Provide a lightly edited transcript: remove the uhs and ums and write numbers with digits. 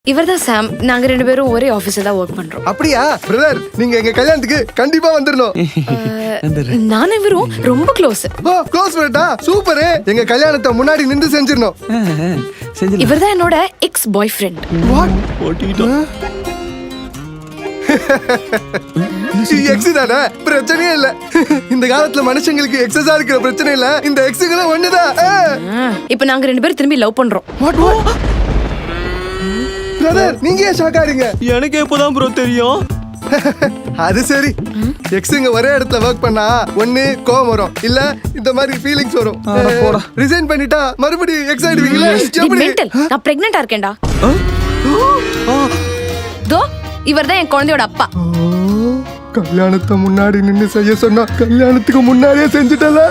இவர்தான் சாம். நாங்க ரெண்டு பேரும் ஒரே ஆபீஸ்ல தான் ஒர்க் பண்றோம். அப்படியா பிரதர், நீங்க எங்க கல்யாணத்துக்கு கண்டிப்பா வந்துடணும். நானும் இவரும் ரொம்ப க்ளோஸ். ஓ க்ளோஸ் ஃப்ரெண்டா, சூப்பர். எங்க கல்யாணத்தை முன்னாடி நின்று செஞ்சிரணும். இவர்தான் என்னோட எக்ஸ் பாய் ஃப்ரெண்ட். எக்ஸ் தானே, பிரச்சனையே இல்ல. இந்த காலத்துல மனுஷங்களுக்கு எக்ஸஸா இருக்கிற பிரச்சனை இல்ல, இந்த எக்ஸுங்களும் ஒண்ணுதான். இப்ப நாங்க ரெண்டு பேரும் திரும்பி லவ் பண்றோம். பிரதர், நீங்க ஏன் ஷாக் ஆறீங்க? எனக்கு எப்போதான் ப்ரோ தெரியும்? அது சரி, எக்ஸுங்க ஒரே இடத்துல ஒர்க் பண்ணா ஒண்ணு கோவம் வரும், இல்ல இந்த மாதிரி ஃபீலிங்ஸ் வரும். ரிசைன் பண்ணிட்டா மறுபடியும் எக்ஸ் ஆயிடுவீங்களா? எப்படி? மென்டல். நான் பிரெக்னன்ட்டா இருக்கேன்டா. தோ இவர்தான் என் குழந்தையோட அப்பா. கல்யாணத்தை முன்னாடி நின்னு செய்ய சொன்னா கல்யாணத்துக்கு முன்னாடியே செஞ்சுட்டல.